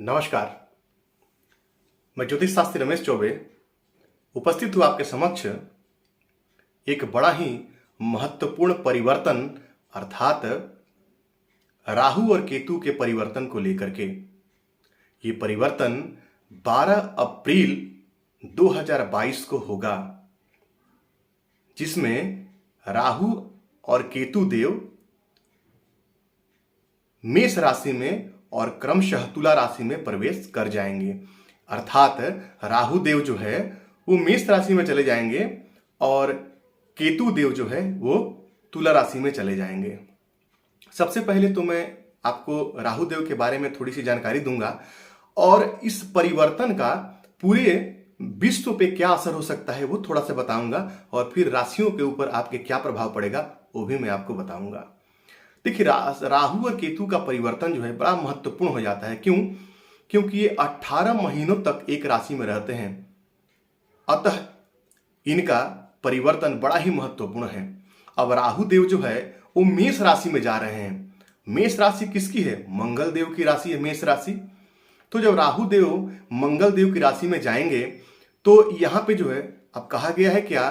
नमस्कार। मैं ज्योतिष शास्त्री रमेश चौबे उपस्थित हूँ आपके समक्ष एक बड़ा ही महत्वपूर्ण परिवर्तन अर्थात राहु और केतु के परिवर्तन को लेकर के। ये परिवर्तन 12 अप्रैल 2022 को होगा, जिसमें राहु और केतु देव मेष राशि में और क्रमशः तुला राशि में प्रवेश कर जाएंगे। अर्थात राहु देव जो है वो मेष राशि में चले जाएंगे और केतु देव जो है वो तुला राशि में चले जाएंगे। सबसे पहले तो मैं आपको राहु देव के बारे में थोड़ी सी जानकारी दूंगा और इस परिवर्तन का पूरे विश्व पे क्या असर हो सकता है वो थोड़ा सा बताऊंगा, और फिर राशियों के ऊपर आपके क्या प्रभाव पड़ेगा वो भी मैं आपको बताऊंगा। देखिए, राहु और केतु का परिवर्तन जो है बड़ा महत्वपूर्ण हो जाता है। क्यों? क्योंकि ये 18 महीनों तक एक राशि में रहते हैं, अतः इनका परिवर्तन बड़ा ही महत्वपूर्ण है। अब राहु देव जो है वो मेष राशि में जा रहे हैं। मेष राशि किसकी है? मंगल देव की राशि है मेष राशि। तो जब राहु देव मंगल देव की राशि में जाएंगे तो यहां पे जो है अब कहा गया है क्या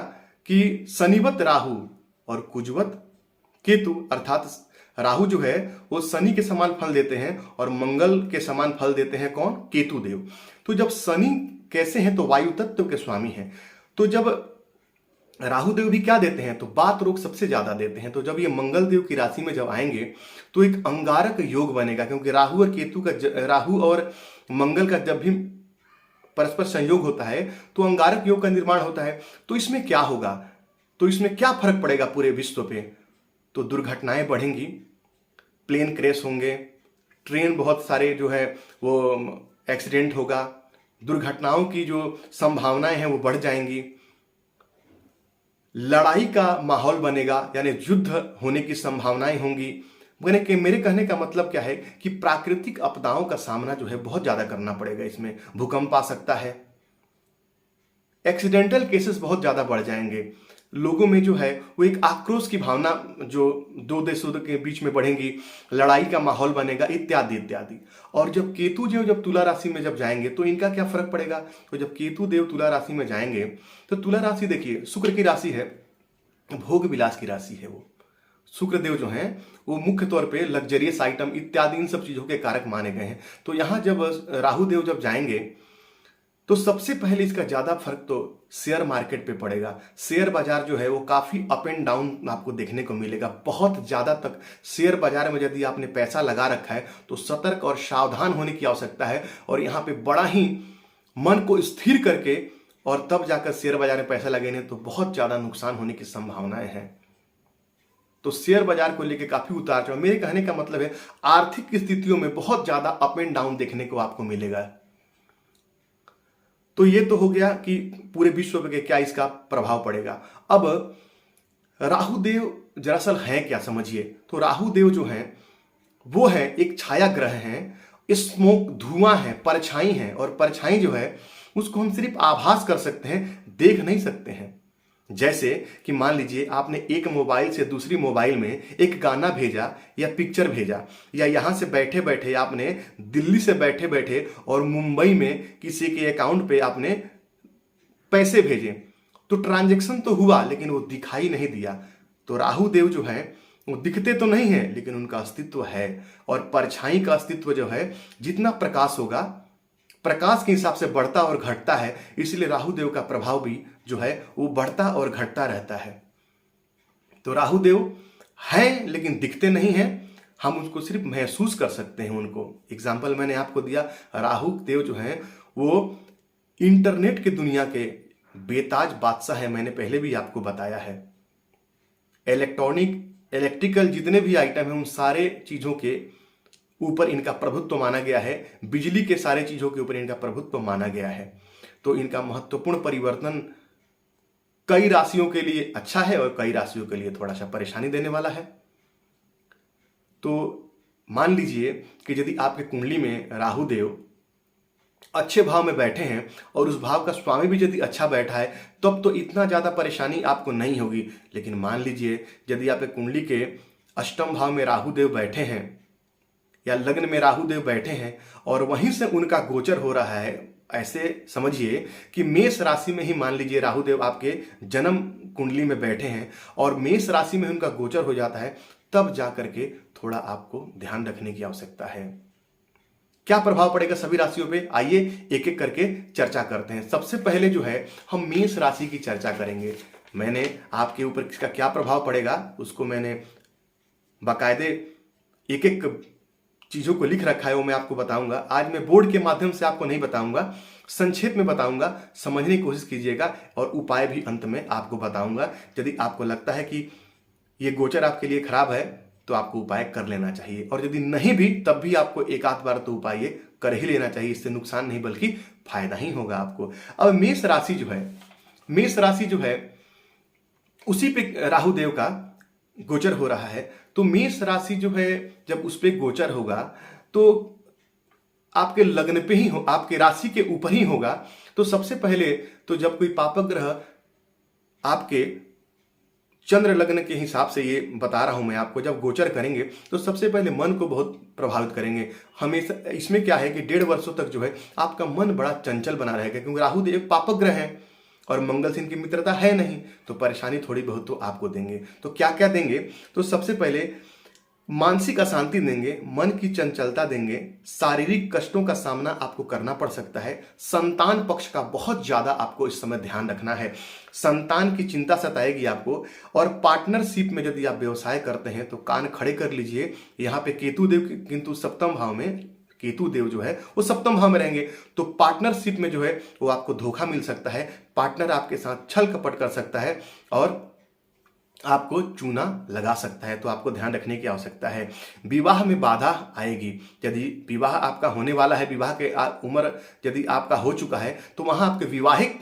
कि शनिवत राहु और कुजवत केतु, अर्थात राहु जो है वो शनि के समान फल देते हैं और मंगल के समान फल देते हैं कौन? केतु देव। तो जब शनि कैसे हैं? तो वायु तत्व के स्वामी हैं। तो जब राहु देव भी क्या देते हैं? तो बात रोग सबसे ज्यादा देते हैं। तो जब ये मंगल देव की राशि में जब आएंगे तो एक अंगारक योग बनेगा, क्योंकि राहु और केतु का राहु और मंगल का जब भी परस्पर संयोग होता है तो अंगारक योग का निर्माण होता है। तो इसमें क्या होगा? तो इसमें क्या फर्क पड़ेगा पूरे विश्व पे? तो दुर्घटनाएं बढ़ेंगी, प्लेन क्रैश होंगे, ट्रेन बहुत सारे जो है वो एक्सीडेंट होगा, दुर्घटनाओं की जो संभावनाएं हैं वो बढ़ जाएंगी, लड़ाई का माहौल बनेगा, यानी युद्ध होने की संभावनाएं होंगी। मेरे कहने का मतलब क्या है कि प्राकृतिक आपदाओं का सामना जो है बहुत ज्यादा करना पड़ेगा। इसमें भूकंप आ सकता है, एक्सीडेंटल केसेस बहुत ज्यादा बढ़ जाएंगे, लोगों में जो है वो एक आक्रोश की भावना जो दो देशों के बीच में बढ़ेंगी, लड़ाई का माहौल बनेगा, इत्यादि इत्यादि। और जब केतु जो जब तुला राशि में जब जाएंगे तो इनका क्या फर्क पड़ेगा? तो जब केतु देव तुला राशि में जाएंगे तो तुला राशि देखिए शुक्र की राशि है, भोग विलास की राशि है। वो शुक्र देव जो हैं वो मुख्य तौर पे लग्जरियस आइटम इत्यादि इन सब चीजों के कारक माने गए हैं। तो यहां जब राहु देव जब जाएंगे तो सबसे पहले इसका ज्यादा फर्क तो शेयर मार्केट पे पड़ेगा। शेयर बाजार जो है वो काफी अप एंड डाउन आपको देखने को मिलेगा। बहुत ज्यादा तक शेयर बाजार में यदि आपने पैसा लगा रखा है तो सतर्क और सावधान होने की आवश्यकता है, और यहाँ पे बड़ा ही मन को स्थिर करके और तब जाकर शेयर बाजार में पैसा लगाने तो बहुत ज्यादा नुकसान होने की संभावनाएं हैं। तो शेयर बाजार को लेकर काफी उतार चढ़ाव, मेरे कहने का मतलब है आर्थिक स्थितियों में बहुत ज्यादा अप एंड डाउन देखने को आपको मिलेगा। तो ये तो हो गया कि पूरे विश्व पे क्या इसका प्रभाव पड़ेगा। अब राहु देव दरअसल है क्या, समझिए। तो राहु देव जो है वो है एक छाया ग्रह है, स्मोक धुआं है, परछाई है, और परछाई जो है उसको हम सिर्फ आभास कर सकते हैं, देख नहीं सकते हैं। जैसे कि मान लीजिए आपने एक मोबाइल से दूसरी मोबाइल में एक गाना भेजा या पिक्चर भेजा, या यहां से बैठे बैठे आपने दिल्ली से बैठे बैठे और मुंबई में किसी के अकाउंट पे आपने पैसे भेजे, तो ट्रांजैक्शन तो हुआ लेकिन वो दिखाई नहीं दिया। तो राहु देव जो है वो दिखते तो नहीं है लेकिन उनका अस्तित्व है, और परछाई का अस्तित्व जो है जितना प्रकाश होगा प्रकाश के हिसाब से बढ़ता और घटता है, इसलिए राहु देव का प्रभाव भी जो है वो बढ़ता और घटता रहता है। तो राहु देव है लेकिन दिखते नहीं हैं, हम उसको सिर्फ महसूस कर सकते हैं उनको। एग्जाम्पल मैंने आपको दिया, राहु देव जो है वो इंटरनेट की दुनिया के बेताज बादशाह है, मैंने पहले भी आपको बताया है। इलेक्ट्रिकल जितने भी आइटम है उन सारे चीजों के ऊपर इनका प्रभुत्व माना गया है, बिजली के सारे चीजों के ऊपर इनका प्रभुत्व माना गया है। तो इनका महत्वपूर्ण परिवर्तन कई राशियों के लिए अच्छा है और कई राशियों के लिए थोड़ा सा परेशानी देने वाला है। तो मान लीजिए कि यदि आपके कुंडली में राहु देव अच्छे भाव में बैठे हैं और उस भाव का स्वामी भी यदि अच्छा बैठा है तब तो इतना ज्यादा परेशानी आपको नहीं होगी। लेकिन मान लीजिए यदि आपके कुंडली के अष्टम भाव में राहु देव बैठे हैं या लग्न में राहु देव बैठे हैं और वहीं से उनका गोचर हो रहा है, ऐसे समझिए कि मेष राशि में ही मान लीजिए राहु देव आपके जन्म कुंडली में बैठे हैं और मेष राशि में उनका गोचर हो जाता है, तब जाकर के थोड़ा आपको ध्यान रखने की आवश्यकता है। क्या प्रभाव पड़ेगा सभी राशियों पे, आइए एक एक करके चर्चा करते हैं। सबसे पहले जो है हम मेष राशि की चर्चा करेंगे। मैंने आपके ऊपर इसका क्या प्रभाव पड़ेगा उसको मैंने बाकायदे एक एक चीजों को लिख रखा है, वो मैं आपको बताऊंगा। आज मैं बोर्ड के माध्यम से आपको नहीं बताऊंगा, संक्षेप में बताऊंगा, समझने की कोशिश कीजिएगा और उपाय भी अंत में आपको बताऊंगा। यदि आपको लगता है कि ये गोचर आपके लिए खराब है तो आपको उपाय कर लेना चाहिए, और यदि नहीं भी तब भी आपको एक आध बार तो उपाय ये कर ही लेना चाहिए। इससे नुकसान नहीं बल्कि फायदा ही होगा आपको। अब मेष राशि जो है उसी पे राहु देव का गोचर हो रहा है। तो मेष राशि जो है जब उस पे गोचर होगा तो आपके लग्न पे ही हो, आपके राशि के ऊपर ही होगा। तो सबसे पहले तो जब कोई पापक ग्रह आपके चंद्र लग्न के हिसाब से, ये बता रहा हूं मैं आपको, जब गोचर करेंगे तो सबसे पहले मन को बहुत प्रभावित करेंगे। हमेशा इसमें क्या है कि 1.5 वर्षों तक जो है आपका मन बड़ा चंचल बना रहेगा, क्योंकि राहु देव पापक ग्रह है और मंगल से इनकी मित्रता है नहीं, तो परेशानी थोड़ी बहुत तो आपको देंगे। तो क्या क्या देंगे, तो सबसे पहले मानसिक अशांति देंगे, मन की चंचलता देंगे, शारीरिक कष्टों का सामना आपको करना पड़ सकता है। संतान पक्ष का बहुत ज्यादा आपको इस समय ध्यान रखना है, संतान की चिंता सताएगी आपको। और पार्टनरशिप में यदि आप व्यवसाय करते हैं तो कान खड़े कर लीजिए। यहाँ पे केतु देव किंतु सप्तम भाव में, केतु देव जो है वो सप्तम भाव में रहेंगे, तो पार्टनरशिप में जो है वो आपको धोखा मिल सकता है, पार्टनर आपके साथ छल कपट कर सकता है और आपको चूना लगा सकता है। तो आपको ध्यान रखने की आवश्यकता है। विवाह में बाधा आएगी। यदि विवाह आपका होने वाला है, विवाह के उम्र यदि आपका हो चुका है, तो वहां आपके विवाहिक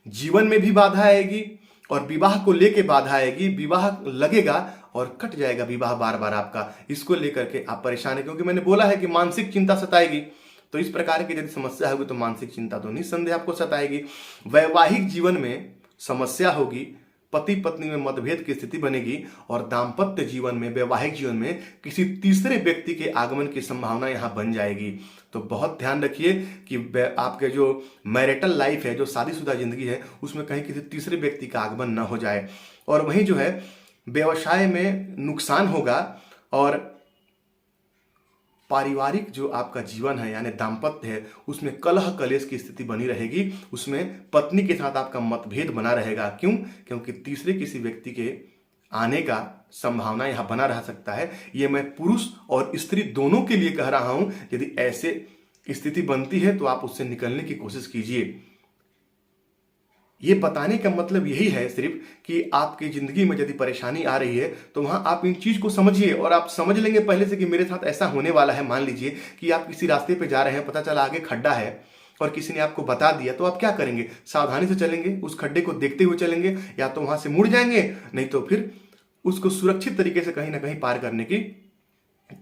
जीवन में भी बाधा आएगी और विवाह को लेके बाधा आएगी। विवाह लगेगा और कट जाएगा विवाह बार बार आपका, इसको लेकर के आप परेशान है, क्योंकि मैंने बोला है कि मानसिक चिंता सताएगी। तो इस प्रकार की यदि समस्या होगी तो मानसिक चिंता तो निस्संदेह आपको सताएगी। वैवाहिक जीवन में समस्या होगी, पति पत्नी में मतभेद की स्थिति बनेगी और दाम्पत्य जीवन में, वैवाहिक जीवन में किसी तीसरे व्यक्ति के आगमन की संभावना यहां बन जाएगी। तो बहुत ध्यान रखिए कि आपके जो मैरिटल लाइफ है, जो शादीशुदा जिंदगी है, उसमें कहीं किसी तीसरे व्यक्ति का आगमन न हो जाए। और वहीं जो है व्यवसाय में नुकसान होगा और पारिवारिक जो आपका जीवन है यानी दाम्पत्य है, उसमें कलह कलेश की स्थिति बनी रहेगी। उसमें पत्नी के साथ आपका मतभेद बना रहेगा। क्यों? क्योंकि तीसरे किसी व्यक्ति के आने का संभावना यहां बना रह सकता है। ये मैं पुरुष और स्त्री दोनों के लिए कह रहा हूं। यदि ऐसे स्थिति बनती है तो आप उससे निकलने की कोशिश कीजिए। ये बताने का मतलब यही है सिर्फ कि आपकी जिंदगी में यदि परेशानी आ रही है तो वहां आप इन चीज को समझिए, और आप समझ लेंगे पहले से कि मेरे साथ ऐसा होने वाला है। मान लीजिए कि आप किसी रास्ते पे जा रहे हैं, पता चला आगे खड्डा है और किसी ने आपको बता दिया, तो आप क्या करेंगे? सावधानी से चलेंगे, उस खड्डे को देखते हुए चलेंगे, या तो वहां से मुड़ जाएंगे, नहीं तो फिर उसको सुरक्षित तरीके से कहीं ना कहीं पार करने की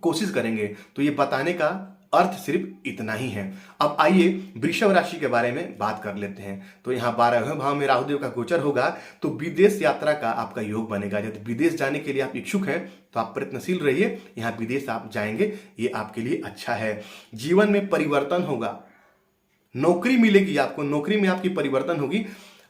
कोशिश करेंगे। तो ये बताने का अर्थ सिर्फ इतना ही है। अब आइए वृषभ राशि के बारे में बात कर लेते हैं। तो यहाँ 12वें भाव में राहुदेव का गोचर होगा, तो विदेश यात्रा का आपका योग बनेगा। यदि विदेश जाने के लिए आप इच्छुक हैं तो आप प्रयत्नशील रहिए, यहाँ विदेश आप जाएंगे, ये आपके लिए अच्छा है। जीवन में परिवर्तन होगा, नौकरी मिलेगी आपको, नौकरी में आपकी परिवर्तन होगी।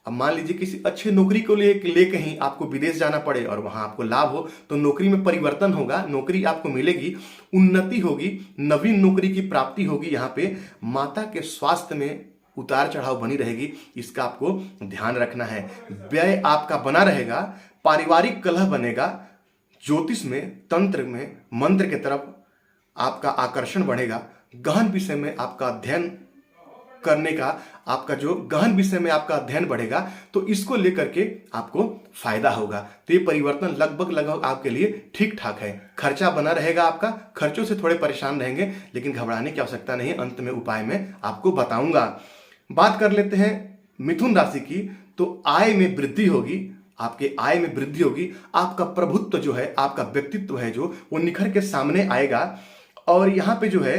अब मान लीजिए किसी अच्छी नौकरी को ले कहीं आपको विदेश जाना पड़े और वहां आपको लाभ हो, तो नौकरी में परिवर्तन होगा, नौकरी आपको मिलेगी, उन्नति होगी, नवीन नौकरी की प्राप्ति होगी। यहाँ पे माता के स्वास्थ्य में उतार चढ़ाव बनी रहेगी, इसका आपको ध्यान रखना है। व्यय आपका बना रहेगा, पारिवारिक कलह बनेगा, ज्योतिष में, तंत्र में, मंत्र के तरफ आपका आकर्षण बढ़ेगा, गहन विषय में आपका अध्ययन करने का, आपका जो गहन विषय में आपका अध्ययन बढ़ेगा, तो इसको लेकर के आपको फायदा होगा। तो ये परिवर्तन लगभग आपके लिए ठीक ठाक है। खर्चा बना रहेगा आपका, खर्चों से थोड़े परेशान रहेंगे, लेकिन घबराने की आवश्यकता नहीं, अंत में उपाय में आपको बताऊंगा। बात कर लेते हैं मिथुन राशि की। तो आय में वृद्धि होगी, आपके आय में वृद्धि होगी, आपका प्रभुत्व जो है, आपका व्यक्तित्व है जो, वो निखर के सामने आएगा। और यहाँ पे जो है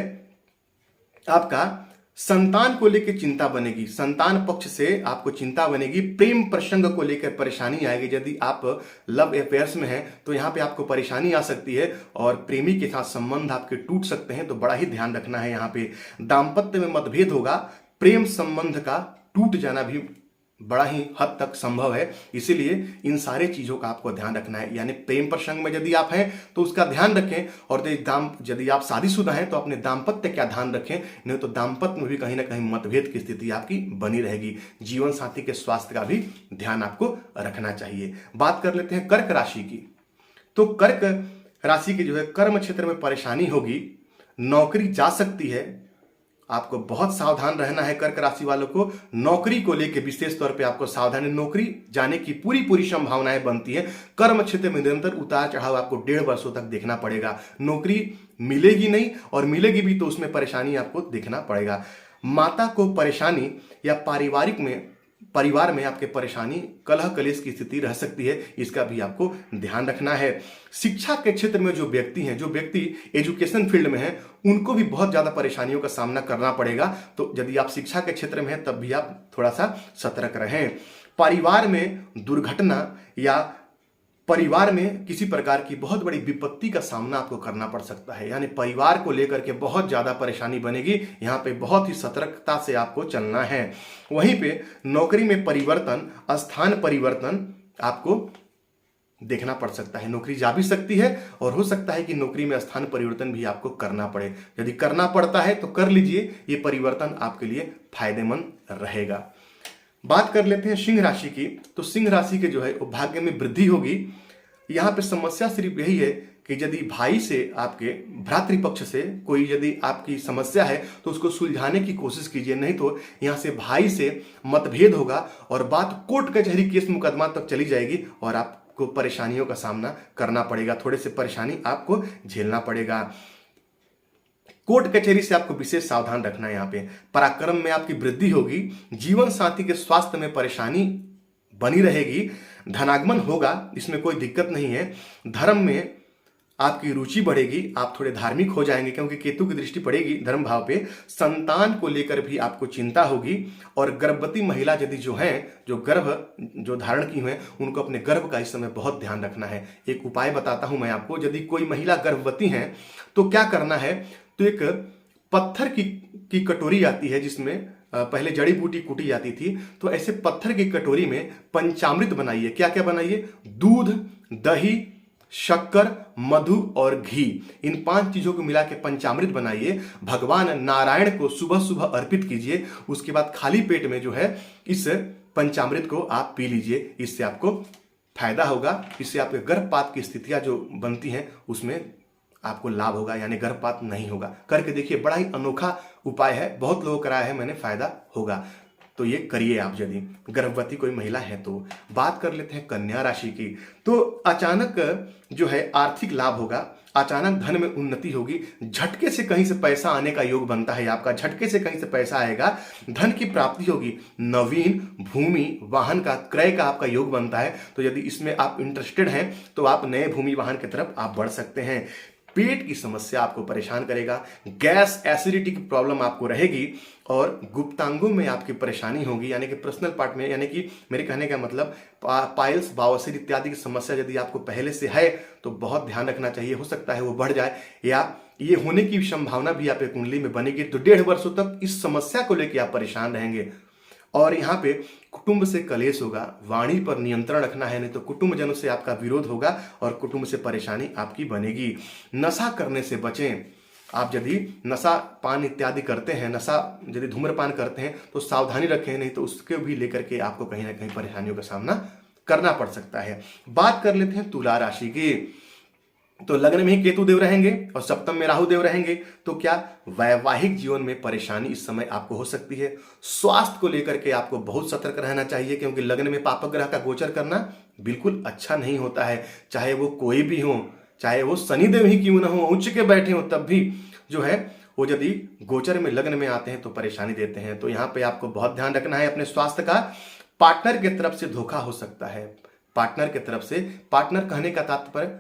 आपका संतान को लेकर चिंता बनेगी, संतान पक्ष से आपको चिंता बनेगी। प्रेम प्रसंग को लेकर परेशानी आएगी। यदि आप लव अफेयर्स में हैं तो यहाँ पे आपको परेशानी आ सकती है और प्रेमी के साथ संबंध आपके टूट सकते हैं, तो बड़ा ही ध्यान रखना है। यहाँ पे दाम्पत्य में मतभेद होगा, प्रेम संबंध का टूट जाना भी बड़ा ही हद तक संभव है, इसीलिए इन सारे चीजों का आपको ध्यान रखना है। यानी प्रेम प्रसंग में यदि आप हैं तो उसका ध्यान रखें, और यदि आप शादीशुदा हैं तो अपने दाम्पत्य का ध्यान रखें, नहीं तो दाम्पत्य में भी कहीं ना कहीं मतभेद की स्थिति आपकी बनी रहेगी। जीवन साथी के स्वास्थ्य का भी ध्यान आपको रखना चाहिए। बात कर लेते हैं कर्क राशि की। तो कर्क राशि की जो है कर्म क्षेत्र में परेशानी होगी, नौकरी जा सकती है, आपको बहुत सावधान रहना है। कर्क राशि वालों को नौकरी को लेकर विशेष तौर पे आपको सावधानी, नौकरी जाने की पूरी संभावनाएं बनती है। कर्म क्षेत्र में निरंतर उतार चढ़ाव आपको 1.5 वर्षों तक देखना पड़ेगा। नौकरी मिलेगी नहीं, और मिलेगी भी तो उसमें परेशानी आपको देखना पड़ेगा। माता को परेशानी या परिवार में आपके परेशानी, कलह कलेश की स्थिति रह सकती है, इसका भी आपको ध्यान रखना है। शिक्षा के क्षेत्र में जो व्यक्ति एजुकेशन फील्ड में हैं, उनको भी बहुत ज्यादा परेशानियों का सामना करना पड़ेगा। तो यदि आप शिक्षा के क्षेत्र में हैं तब भी आप थोड़ा सा सतर्क रहें। परिवार में दुर्घटना या परिवार में किसी प्रकार की बहुत बड़ी विपत्ति का सामना आपको करना पड़ सकता है, यानी परिवार को लेकर के बहुत ज्यादा परेशानी बनेगी। यहाँ पे बहुत ही सतर्कता से आपको चलना है। वहीं पे नौकरी में परिवर्तन, स्थान परिवर्तन आपको देखना पड़ सकता है। नौकरी जा भी सकती है और हो सकता है कि नौकरी में स्थान परिवर्तन भी आपको करना पड़े। यदि करना पड़ता है तो कर लीजिए, ये परिवर्तन आपके लिए फायदेमंद रहेगा। बात कर लेते हैं सिंह राशि की। तो सिंह राशि के जो है वो भाग्य में वृद्धि होगी। यहाँ पे समस्या सिर्फ यही है कि यदि भाई से, आपके भ्रातृपक्ष से कोई यदि आपकी समस्या है तो उसको सुलझाने की कोशिश कीजिए, नहीं तो यहाँ से भाई से मतभेद होगा और बात कोर्ट कचहरी केस मुकदमा तक चली जाएगी और आपको परेशानियों का सामना करना पड़ेगा। थोड़े से परेशानी आपको झेलना पड़ेगा। कोर्ट कचहरी से आपको विशेष सावधान रखना है। यहाँ पे पराक्रम में आपकी वृद्धि होगी। जीवन साथी के स्वास्थ्य में परेशानी बनी रहेगी। धनागमन होगा, इसमें कोई दिक्कत नहीं है। धर्म में आपकी रुचि बढ़ेगी, आप थोड़े धार्मिक हो जाएंगे क्योंकि केतु की दृष्टि पड़ेगी धर्म भाव पे। संतान को लेकर भी आपको चिंता होगी। और गर्भवती महिला यदि जो गर्भ धारण की हुए, उनको अपने गर्भ का इस समय बहुत ध्यान रखना है। एक उपाय बताता हूं मैं आपको। यदि कोई महिला गर्भवती है तो क्या करना है, तो एक पत्थर की कटोरी आती है जिसमें पहले जड़ी बूटी कूटी जाती थी, तो ऐसे पत्थर की कटोरी में पंचामृत बनाइए। क्या क्या बनाइए? दूध, दही, शक्कर, मधु और घी, इन 5 चीजों को मिला के पंचामृत बनाइए। भगवान नारायण को सुबह सुबह अर्पित कीजिए। उसके बाद खाली पेट में जो है इस पंचामृत को आप पी लीजिए। इससे आपको फायदा होगा। इससे आपके गर्भपात की स्थितियां जो बनती हैं उसमें आपको लाभ होगा, यानी गर्भपात नहीं होगा। करके देखिए, बड़ा ही अनोखा उपाय है, बहुत लोगों कराया है मैंने, फायदा होगा। तो ये करिए आप यदि गर्भवती कोई महिला है तो। बात कर लेते हैं कन्या राशि की। तो अचानक जो है आर्थिक लाभ होगा, अचानक धन में उन्नति होगी। झटके से कहीं से पैसा आने का योग बनता है आपका, झटके से कहीं से पैसा आएगा, धन की प्राप्ति होगी। नवीन भूमि वाहन का क्रय का आपका योग बनता है, तो यदि इसमें आप इंटरेस्टेड हैं तो आप नए भूमि वाहन की तरफ आप बढ़ सकते हैं। पेट की समस्या आपको परेशान करेगा, गैस एसिडिटी की प्रॉब्लम आपको रहेगी और गुप्तांगों में आपकी परेशानी होगी, यानी कि पर्सनल पार्ट में, यानी कि मेरे कहने का मतलब पाइल्स, बवासीर इत्यादि की समस्या यदि आपको पहले से है तो बहुत ध्यान रखना चाहिए। हो सकता है वो बढ़ जाए या ये होने की संभावना भी आपकी कुंडली में बनेगी। तो 1.5 वर्षों तक इस समस्या को लेकर आप परेशान रहेंगे। और यहाँ पे कुटुंब से कलेश होगा, वाणी पर नियंत्रण रखना है, नहीं तो कुटुंबजनों से आपका विरोध होगा और कुटुंब से परेशानी आपकी बनेगी। नशा करने से बचें। आप यदि नशा पान इत्यादि करते हैं, यदि धूम्रपान करते हैं तो सावधानी रखें, नहीं तो उसके भी लेकर के आपको कहीं ना कहीं परेशानियों का सामना करना पड़ सकता है। बात कर लेते हैं तुला राशि की। तो लग्न में ही केतु देव रहेंगे और सप्तम में राहु देव रहेंगे, तो क्या वैवाहिक जीवन में परेशानी इस समय आपको हो सकती है। स्वास्थ्य को लेकर के आपको बहुत सतर्क रहना चाहिए, क्योंकि लग्न में पापक ग्रह का गोचर करना बिल्कुल अच्छा नहीं होता है। चाहे वो कोई भी हो, चाहे वो शनिदेव ही क्यों ना हो, उच्च के बैठे हो, तब भी जो है वो यदि गोचर में लग्न में आते हैं तो परेशानी देते हैं। तो यहाँ पे आपको बहुत ध्यान रखना है अपने स्वास्थ्य का। पार्टनर की तरफ से धोखा हो सकता है। पार्टनर कहने का तात्पर्य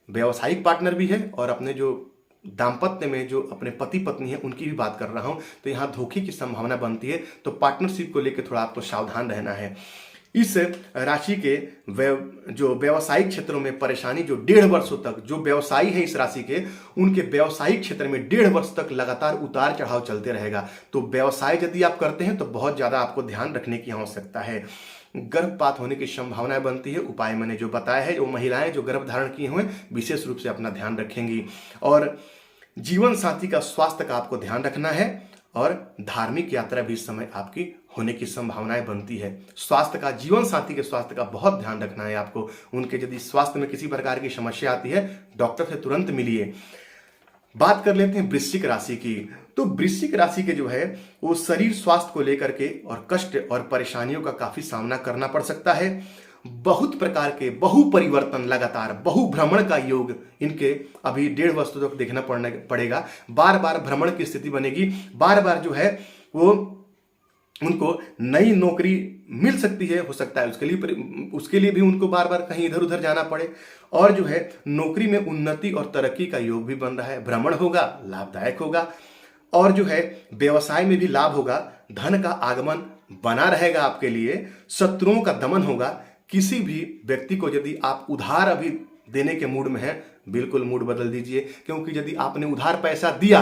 व्यावसायिक पार्टनर भी है और अपने जो दाम्पत्य में जो अपने पति पत्नी है उनकी भी बात कर रहा हूं, तो यहाँ धोखे की संभावना बनती है। तो पार्टनरशिप को लेकर थोड़ा आपको सावधान रहना है। इस राशि के जो व्यावसायिक क्षेत्रों में परेशानी, जो 1.5 वर्षों तक जो व्यवसायी है इस राशि के, उनके व्यावसायिक क्षेत्र में 1.5 वर्ष तक लगातार उतार चढ़ाव चलते रहेगा। तो व्यवसाय यदि आप करते हैं तो बहुत ज्यादा आपको ध्यान रखने की आवश्यकता है। गर्भपात होने की संभावनाएं बनती है। उपाय मैंने जो बताया है, वो महिलाएं जो गर्भ धारण किए हुए विशेष रूप से अपना ध्यान रखेंगी। और जीवन साथी का स्वास्थ्य का आपको ध्यान रखना है, और धार्मिक यात्रा भी इस समय आपकी होने की संभावनाएं बनती है। स्वास्थ्य का, जीवन साथी के स्वास्थ्य का बहुत ध्यान रखना है आपको। उनके यदि स्वास्थ्य में किसी प्रकार की समस्या आती है, डॉक्टर से तुरंत मिलिए। बात कर लेते हैं वृश्चिक राशि की। तो वृश्चिक राशि के जो है वो शरीर स्वास्थ्य को लेकर के और कष्ट और परेशानियों का काफी सामना करना पड़ सकता है। बहुत प्रकार के बहु परिवर्तन, लगातार बहु भ्रमण का योग इनके अभी 1.5 वर्ष तक देखना पड़ेगा। बार बार भ्रमण की स्थिति बनेगी। बार बार जो है वो उनको नई नौकरी मिल सकती है, हो सकता है उसके लिए भी उनको बार बार कहीं इधर उधर जाना पड़े। और जो है नौकरी में उन्नति और तरक्की का योग भी बन रहा है। भ्रमण होगा, लाभदायक होगा। और जो है व्यवसाय में भी लाभ होगा। धन का आगमन बना रहेगा आपके लिए। शत्रुओं का दमन होगा। किसी भी व्यक्ति को यदि आप उधार अभी देने के मूड में हैं, बिल्कुल मूड बदल दीजिए, क्योंकि यदि आपने उधार पैसा दिया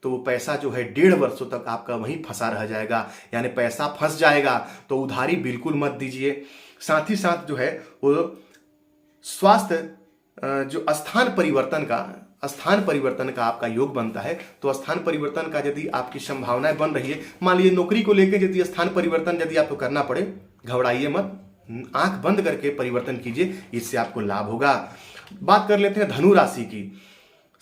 तो वो पैसा जो है 1.5 वर्षों तक आपका वहीं फंसा रह जाएगा, यानी पैसा फंस जाएगा। तो उधारी बिल्कुल मत दीजिए। साथ ही साथ जो है वो स्वास्थ्य, जो स्थान परिवर्तन का आपका योग बनता है। तो स्थान परिवर्तन का यदि आपकी संभावनाएं बन रही है, मान लीजिए नौकरी को लेकर यदि स्थान परिवर्तन यदि आपको करना पड़े, घबराइए मत, आंख बंद करके परिवर्तन कीजिए, इससे आपको लाभ होगा। बात कर लेते हैं धनु राशि की।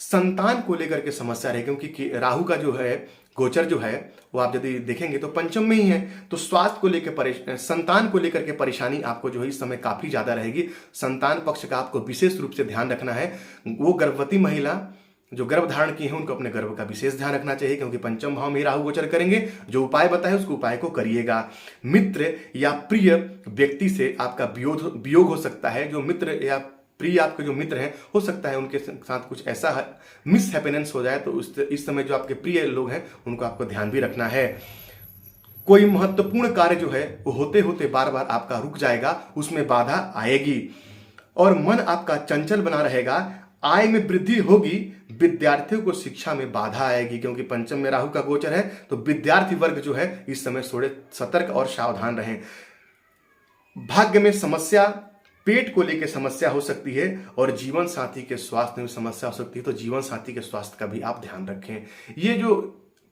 संतान को लेकर के समस्या रहे, क्योंकि राहु का जो है गोचर जो है वो आप यदि देखेंगे तो पंचम में ही है। तो स्वास्थ्य को लेकर, संतान को लेकर के परेशानी आपको जो है इस समय काफी ज्यादा रहेगी। संतान पक्ष का आपको विशेष रूप से ध्यान रखना है। वो गर्भवती महिला जो गर्भ धारण की है उनको अपने गर्भ का विशेष ध्यान रखना चाहिए, क्योंकि पंचम भाव में राहु गोचर करेंगे। जो उपाय बताए उसको उपाय को करिएगा। मित्र या प्रिय व्यक्ति से आपका वियोग हो सकता है। जो मित्र या प्रिय आपके जो मित्र हैं, हो सकता है उनके साथ कुछ ऐसा मिस हैपेनेंस हो जाए। तो इस समय जो आपके प्रिय लोग हैं उनको आपको ध्यान भी रखना है। कोई महत्वपूर्ण कार्य जो है वो होते होते बार बार आपका रुक जाएगा, उसमें बाधा आएगी। और मन आपका चंचल बना रहेगा। आय में वृद्धि होगी। विद्यार्थियों को शिक्षा में बाधा आएगी, क्योंकि पंचम में राहु का गोचर है। तो विद्यार्थी वर्ग जो है इस समय थोड़े सतर्क और सावधान रहें। भाग्य में समस्या, पेट को लेकर समस्या हो सकती है, और जीवन साथी के स्वास्थ्य में समस्या हो सकती है। तो जीवन साथी के स्वास्थ्य का भी आप ध्यान रखें। ये जो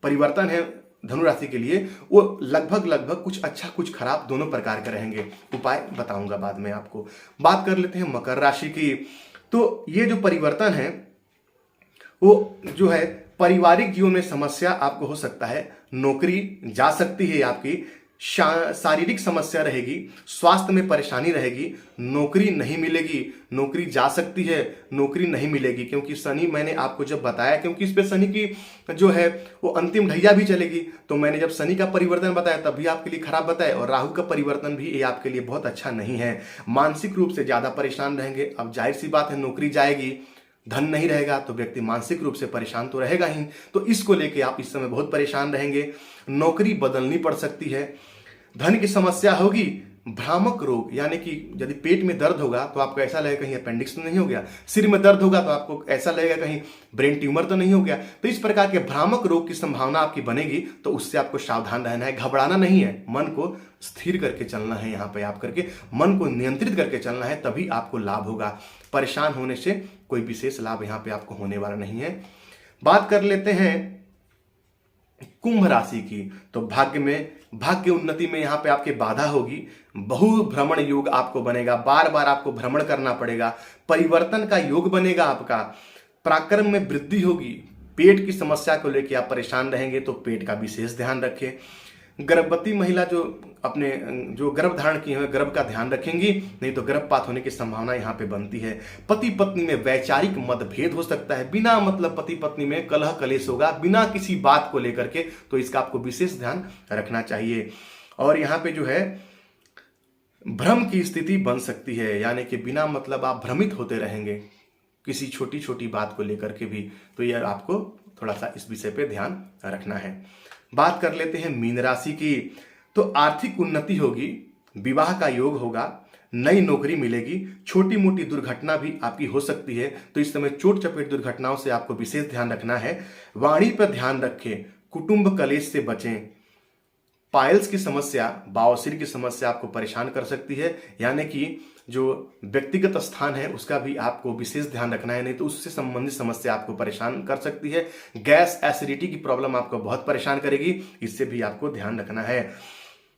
परिवर्तन है धनु राशि के लिए वो लगभग कुछ अच्छा कुछ खराब दोनों प्रकार के रहेंगे। उपाय बताऊंगा बाद में आपको। बात कर लेते हैं मकर राशि की। तो ये जो परिवर्तन है वो जो है पारिवारिक जीवन में समस्या आपको हो सकता है। नौकरी जा सकती है आपकी। शारीरिक समस्या रहेगी। स्वास्थ्य में परेशानी रहेगी। नौकरी नहीं मिलेगी। नौकरी जा सकती है, नौकरी नहीं मिलेगी, क्योंकि शनि, मैंने आपको जब बताया, क्योंकि इस पे शनि की जो है वो अंतिम ढैया भी चलेगी। तो मैंने जब शनि का परिवर्तन बताया तब भी आपके लिए खराब बताया, और राहु का परिवर्तन भी ये आपके लिए बहुत अच्छा नहीं है। मानसिक रूप से ज्यादा परेशान रहेंगे। अब जाहिर सी बात है, नौकरी जाएगी, धन नहीं रहेगा, तो व्यक्ति मानसिक रूप से परेशान तो रहेगा ही। तो इसको लेके आप इस समय बहुत परेशान रहेंगे। नौकरी बदलनी पड़ सकती है। धन की समस्या होगी। भ्रामक रोग, यानी कि यदि पेट में दर्द होगा तो आपको ऐसा लगेगा कहीं अपेंडिक्स तो नहीं हो गया। सिर में दर्द होगा तो आपको ऐसा लगेगा कहीं ब्रेन ट्यूमर तो नहीं हो गया। तो इस प्रकार के भ्रामक रोग की संभावना आपकी बनेगी। तो उससे आपको सावधान रहना है, घबराना नहीं है। मन को स्थिर करके चलना है। यहाँ पे आप करके मन को नियंत्रित करके चलना है, तभी आपको लाभ होगा। परेशान होने से कोई विशेष लाभ यहाँ पे आपको होने वाला नहीं है। बात कर लेते हैं कुंभ राशि की। तो भाग्य उन्नति में यहाँ पे आपके बाधा होगी। बहु भ्रमण योग आपको बनेगा। बार बार आपको भ्रमण करना पड़ेगा। परिवर्तन का योग बनेगा आपका। पराक्रम में वृद्धि होगी। पेट की समस्या को लेकर आप परेशान रहेंगे, तो पेट का विशेष ध्यान रखें। गर्भवती महिला जो गर्भ धारण की है, गर्भ का ध्यान रखेंगी, नहीं तो गर्भपात होने की संभावना यहाँ पे बनती है। पति पत्नी में वैचारिक मतभेद हो सकता है। बिना मतलब पति पत्नी में कलह कलेश होगा, बिना किसी बात को लेकर के। तो इसका आपको विशेष ध्यान रखना चाहिए। और यहाँ पे जो है भ्रम की स्थिति बन सकती है, यानी कि बिना मतलब आप भ्रमित होते रहेंगे। किसी छोटी छोटी बात को लेकर के भी। तो यह आपको थोड़ा सा इस विषय पे ध्यान रखना है। बात कर लेते हैं मीन राशि की। तो आर्थिक उन्नति होगी, विवाह का योग होगा, नई नौकरी मिलेगी, छोटी मोटी दुर्घटना भी आपकी हो सकती है। तो इस समय चोट चपेट दुर्घटनाओं से आपको विशेष ध्यान रखना है। वाणी पर ध्यान रखें, कुटुंब कलेश से बचें। पाइल्स की समस्या, बवासीर की समस्या आपको परेशान कर सकती है, यानी कि जो व्यक्तिगत स्थान है उसका भी आपको विशेष ध्यान रखना है, नहीं तो उससे संबंधित समस्या आपको परेशान कर सकती है। गैस एसिडिटी की प्रॉब्लम आपको बहुत परेशान करेगी, इससे भी आपको ध्यान रखना है।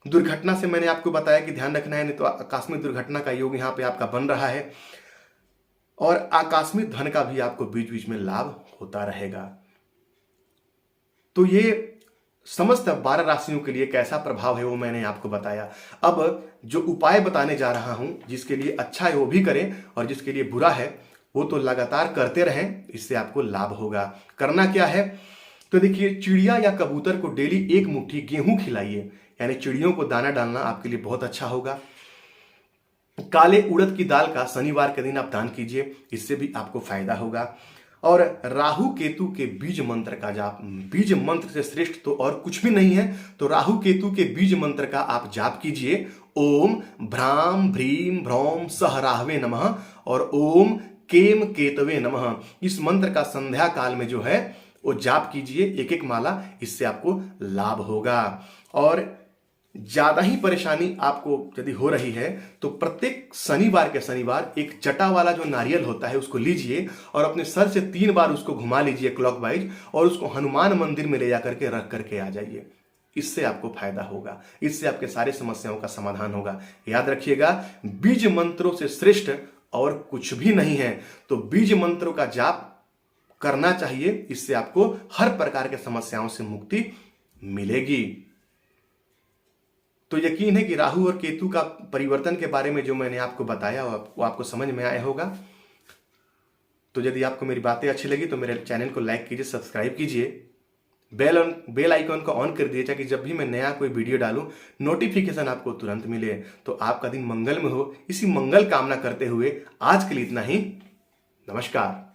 दुर्घटना से मैंने आपको बताया कि ध्यान रखना है, नहीं तो आकस्मिक दुर्घटना का योग यहाँ पे आपका बन रहा है, और आकस्मिक धन का भी आपको बीच बीच में लाभ होता रहेगा। तो ये समस्त 12 राशियों के लिए कैसा प्रभाव है वो मैंने आपको बताया। अब जो उपाय बताने जा रहा हूं, जिसके लिए अच्छा है वो भी करें और जिसके लिए बुरा है वो तो लगातार करते रहें, इससे आपको लाभ होगा। करना क्या है, तो देखिए, चिड़िया या कबूतर को डेली 1 मुट्ठी गेहूं खिलाइए, यानी चिड़ियों को दाना डालना आपके लिए बहुत अच्छा होगा। काले उड़द की दाल का शनिवार के दिन आप दान कीजिए, इससे भी आपको फायदा होगा। और राहु केतु के बीज मंत्र का जाप, बीज मंत्र से श्रेष्ठ तो और कुछ भी नहीं है, तो राहु केतु के बीज मंत्र का आप जाप कीजिए। ओम भ्राम भ्रीम भ्रौम सह राहवे नमः और ओम केम केतवे नमः। इस मंत्र का संध्या काल में जो है वो जाप कीजिए, एक एक माला, इससे आपको लाभ होगा। और ज्यादा ही परेशानी आपको यदि हो रही है तो प्रत्येक शनिवार के शनिवार एक जटा वाला जो नारियल होता है उसको लीजिए और अपने सर से 3 बार उसको घुमा लीजिए क्लॉकवाइज, और उसको हनुमान मंदिर में ले जाकर के रख करके आ जाइए। इससे आपको फायदा होगा, इससे आपके सारे समस्याओं का समाधान होगा। याद रखिएगा, बीज मंत्रों से श्रेष्ठ और कुछ भी नहीं है, तो बीज मंत्रों का जाप करना चाहिए, इससे आपको हर प्रकार के समस्याओं से मुक्ति मिलेगी। तो यकीन है कि राहु और केतु का परिवर्तन के बारे में जो मैंने आपको बताया वो आपको समझ में आया होगा। तो यदि आपको मेरी बातें अच्छी लगी तो मेरे चैनल को लाइक कीजिए, सब्सक्राइब कीजिए, बेल आइकॉन को ऑन कर दिए ताकि जब भी मैं नया कोई वीडियो डालूं नोटिफिकेशन आपको तुरंत मिले। तो आपका दिन मंगल में हो, इसी मंगल कामना करते हुए आज के लिए इतना ही। नमस्कार।